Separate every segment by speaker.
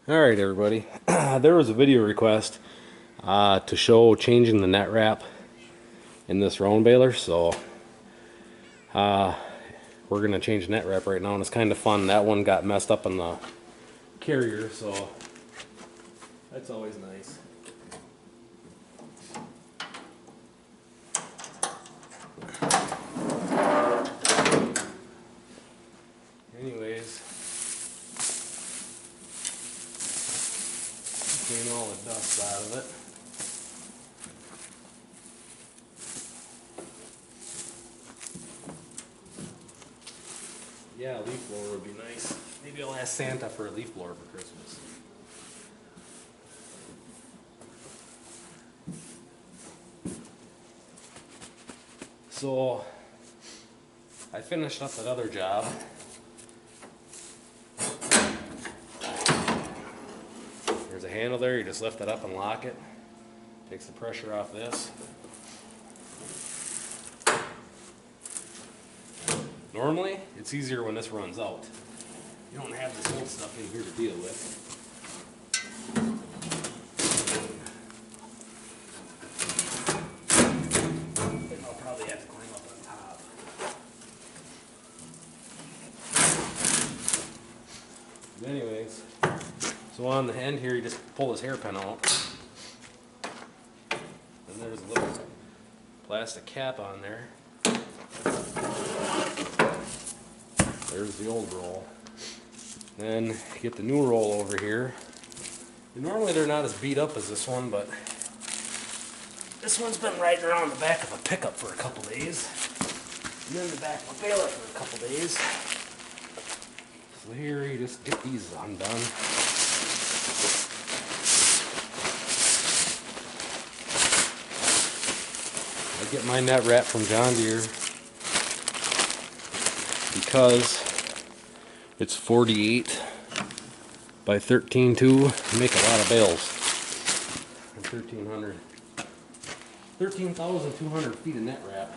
Speaker 1: Alright everybody, there was a video request to show changing the net wrap in this round baler, so we're going to change net wrap right now, and it's kind of fun. That one got messed up in the carrier, so that's always nice. Anyways, clean all the dust out of it. Yeah, a leaf blower would be nice. Maybe I'll ask Santa for a leaf blower for Christmas. So, I finished up that other job. There's a handle there, you just lift it up and lock it. Takes the pressure off this. Normally, it's easier when this runs out. You don't have this old stuff in here to deal with. And I'll probably have to climb up on top. But anyways, so on the end here, you just pull this hairpin out. And there's a little plastic cap on there. There's the old roll. Then get the new roll over here. And normally they're not as beat up as this one, but this one's been riding around the back of a pickup for a couple days. And then the back of a baler for a couple days. So here you just get these undone. I get my net wrap from John Deere because it's 48 by 13.2. You make a lot of bales. And 13,200 feet of net wrap.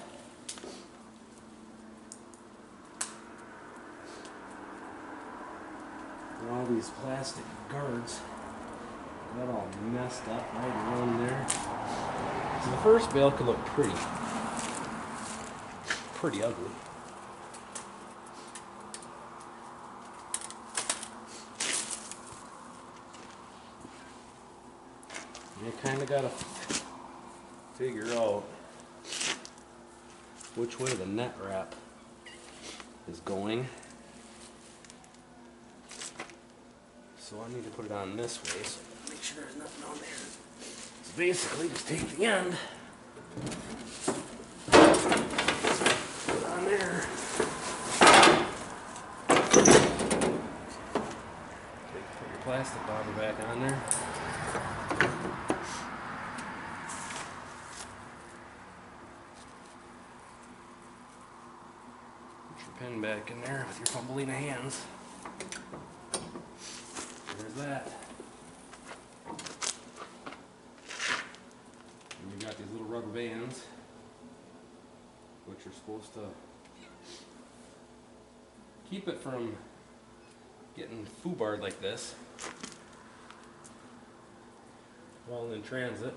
Speaker 1: And all these plastic guards got all messed up right around there. So the first bale could look pretty ugly. You kind of got to figure out which way the net wrap is going. So I need to put it on this way so make sure there's nothing on there. So basically just take the end, put it on there. Put your plastic bobber back on there. Pin back in there with your Thumbelina hands. There's that. And you got these little rubber bands, which are supposed to keep it from getting foobarred like this while in transit.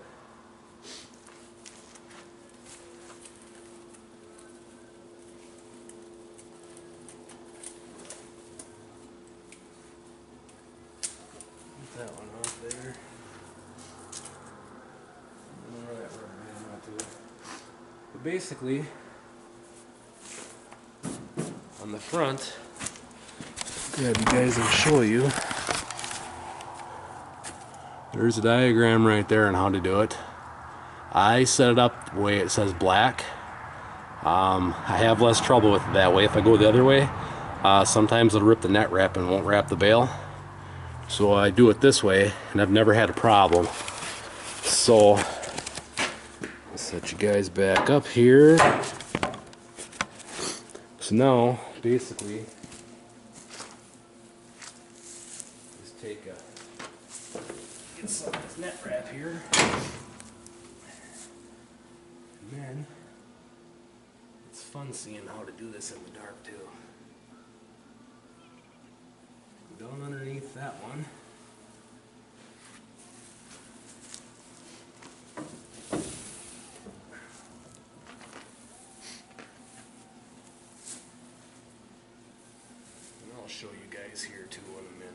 Speaker 1: That one off there. I don't know where that rubber band went to. But basically, on the front, grab you guys and show you. There's a diagram right there on how to do it. I set it up the way it says black. I have less trouble with it that way. If I go the other way, sometimes it'll rip the net wrap and won't wrap the bale. So I do it this way, and I've never had a problem. So, I'll set you guys back up here. So now, basically, just get some of this net wrap here. And then, it's fun seeing how to do this in the dark too. Go down underneath that one. guys here too in a minute.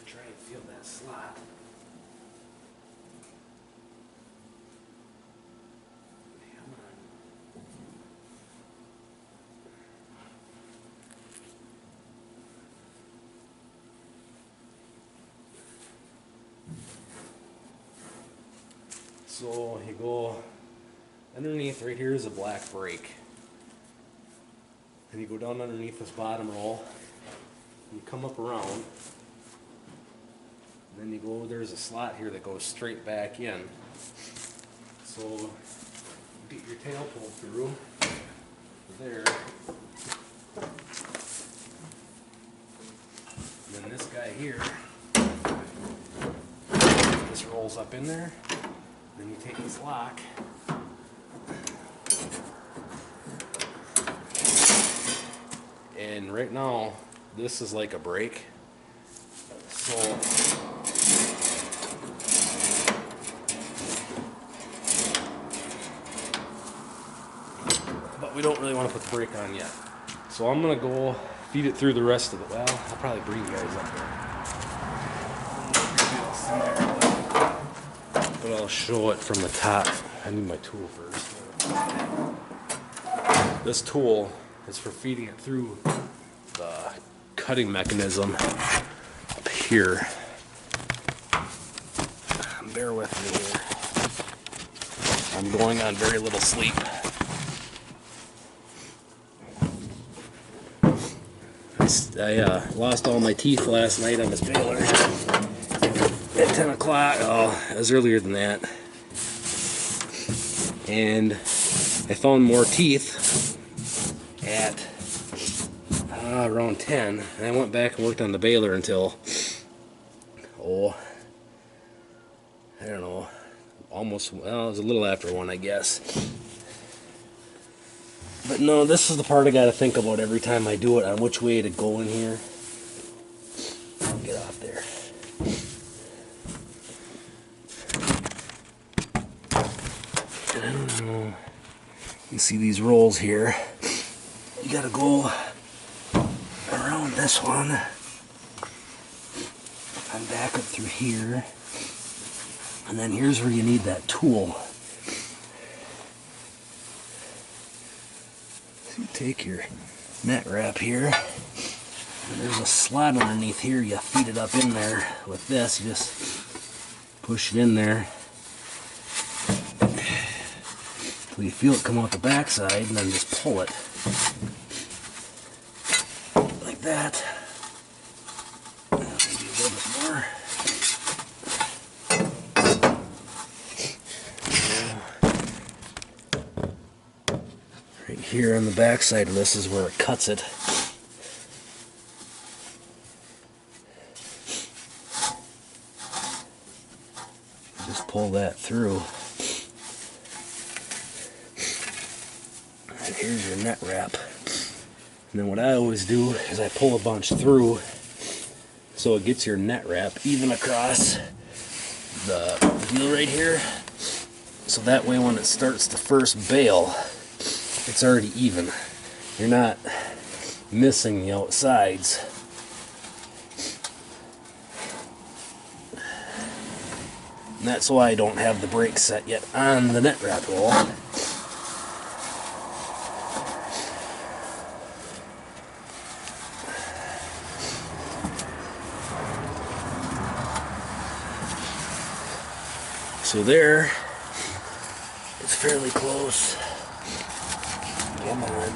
Speaker 1: Try and feel that slot. Come on. So you go underneath, right here is a black brake. And you go down underneath this bottom roll. You come up around. And then you go, there's a slot here that goes straight back in. So you get your tail pulled through there. And then this guy here, this rolls up in there. Then you take this lock. And right now, this is like a brake. So but we don't really want to put the brake on yet. So I'm gonna go feed it through the rest of it. Well, I'll probably bring you guys up there. But I'll show it from the top. I need my tool first. This tool is for feeding it through the cutting mechanism up here. Bear with me here. I'm going on very little sleep. I lost all my teeth last night on this baler at 10 o'clock. Oh, it was earlier than that. And I found more teeth at around 10. And I went back and worked on the baler until, I don't know, almost, well, it was a little after 1, I guess. But no, this is the part I gotta think about every time I do it, on which way to go in here. Get off there. I don't know. You see these rolls here. You gotta go around this one and back up through here. And then here's where you need that tool. So you take your net wrap here, and there's a slot underneath here. You feed it up in there with this. You just push it in there until you feel it come out the backside, and then just pull it like that. Maybe a little bit more. Here on the back side of this is where it cuts it. Just pull that through. And here's your net wrap. And then what I always do is I pull a bunch through so it gets your net wrap even across the wheel right here. So that way when it starts the first bale, it's already even. You're not missing the outsides. And that's why I don't have the brake set yet on the net wrap roll. So there, it's fairly close. Come on.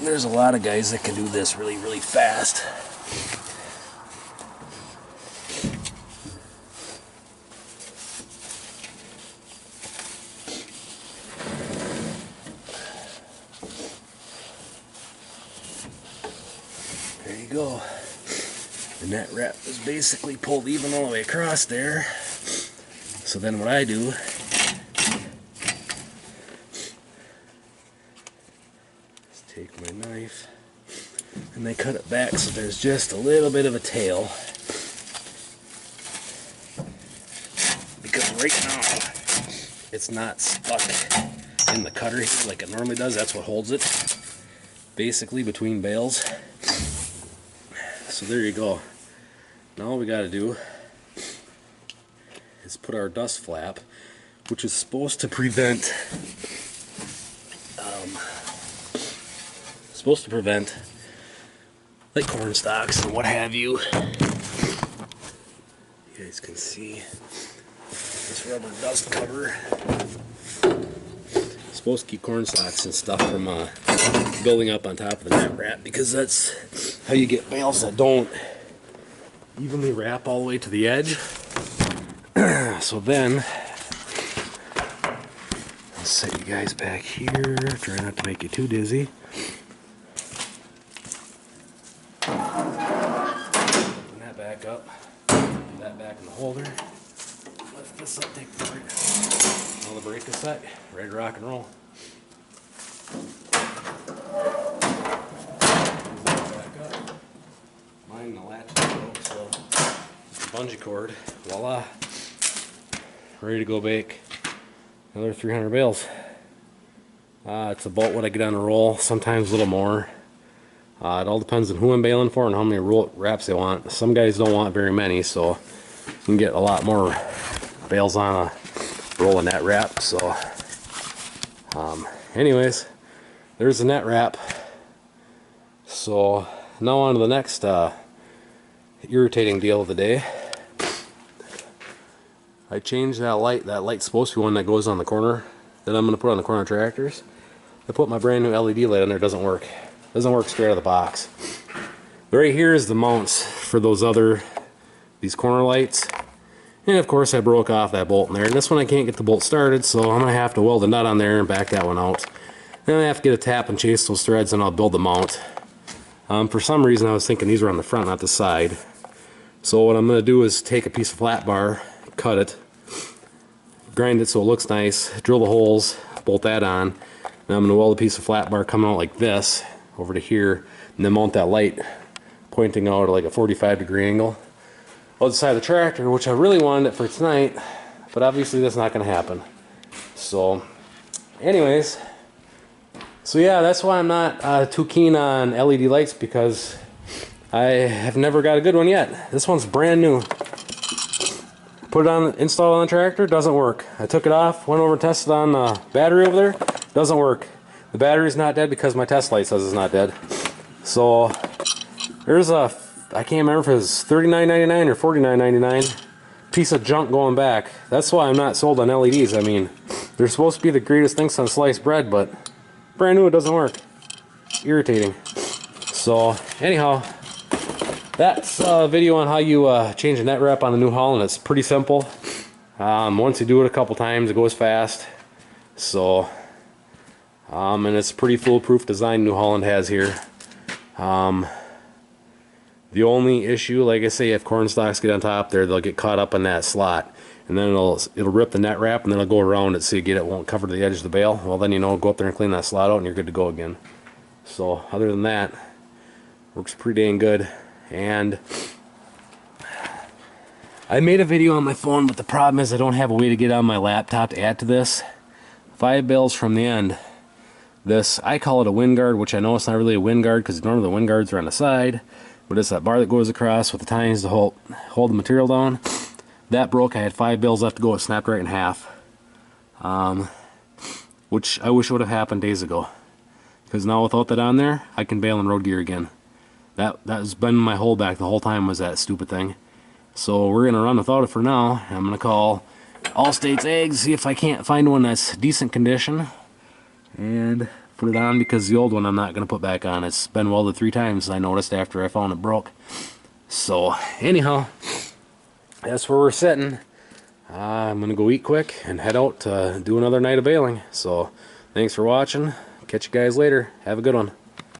Speaker 1: There's a lot of guys that can do this really, really fast. you go. The net wrap is basically pulled even all the way across there. So then what I do is take my knife and I cut it back so there's just a little bit of a tail. Because right now it's not stuck in the cutter here like it normally does. That's what holds it basically between bales. So there you go. Now all we got to do is put our dust flap, which is supposed to prevent like corn stalks and what have you. You guys can see this rubber dust cover. It's supposed to keep corn stalks and stuff from building up on top of the net wrap, because that's how you get bales that don't evenly wrap all the way to the edge. So then, I'll set you guys back here, try not to make you too dizzy. Open that back up, put that back in the holder, lift this up, take the brake. Now the brake is set, ready to rock and roll. Mine, the latch broke, so just a bungee cord. Voila! Ready to go bake another 300 bales. It's about what I get on a roll, sometimes a little more. It all depends on who I'm baling for and how many wraps they want. Some guys don't want very many, so you can get a lot more bales on a roll of net wrap. So, anyways, there's the net wrap. So now on to the next irritating deal of the day. I changed that light. That light's supposed to be one that goes on the corner that I'm going to put on the corner tractors. I put my brand new LED light on there. It doesn't work. It doesn't work straight out of the box. But right here is the mounts for these corner lights. And of course I broke off that bolt in there. And this one I can't get the bolt started, so I'm going to have to weld a nut on there and back that one out. Then I have to get a tap and chase those threads, and I'll build the mount. For some reason I was thinking these were on the front, not the side. So what I'm going to do is take a piece of flat bar, cut it, grind it so it looks nice, drill the holes, bolt that on. Now I'm going to weld a piece of flat bar coming out like this over to here, and then mount that light pointing out at like a 45-degree angle on the side of the tractor, which I really wanted it for tonight, but obviously that's not going to happen. So anyways, so yeah, that's why I'm not too keen on LED lights, because I have never got a good one yet. This one's brand new. Put it on, install it on the tractor, doesn't work. I took it off, went over and tested on the battery over there, doesn't work. The battery's not dead because my test light says it's not dead. So there's a, I can't remember if it was $39.99 or $49.99 piece of junk going back. That's why I'm not sold on LEDs. I mean, they're supposed to be the greatest things on sliced bread, but brand new, it doesn't work. Irritating. So anyhow, that's a video on how you change a net wrap on the New Holland. It's pretty simple. Once you do it a couple times, it goes fast. So, and it's a pretty foolproof design New Holland has here. The only issue, like I say, if corn stalks get on top there, they'll get caught up in that slot, and then it'll rip the net wrap, and then it'll go around it so you get it won't cover the edge of the bale. Well, then go up there and clean that slot out, and you're good to go again. So other than that, works pretty dang good. And I made a video on my phone, but the problem is I don't have a way to get on my laptop to add to this. 5 bales from the end. This, I call it a wind guard, which I know it's not really a wind guard because normally the wind guards are on the side, but it's that bar that goes across with the tines to hold the material down. That broke. I had 5 bales left to go. It snapped right in half, which I wish would have happened days ago, because now without that on there, I can bale in road gear again. That's been my holdback the whole time, was that stupid thing. So we're gonna run without it for now. I'm gonna call All States Eggs, see if I can't find one that's decent condition, and put it on, because the old one I'm not gonna put back on. It's been welded 3 times, I noticed, after I found it broke. So anyhow, that's where we're sitting. I'm gonna go eat quick and head out to do another night of baling. So thanks for watching. Catch you guys later. Have a good one.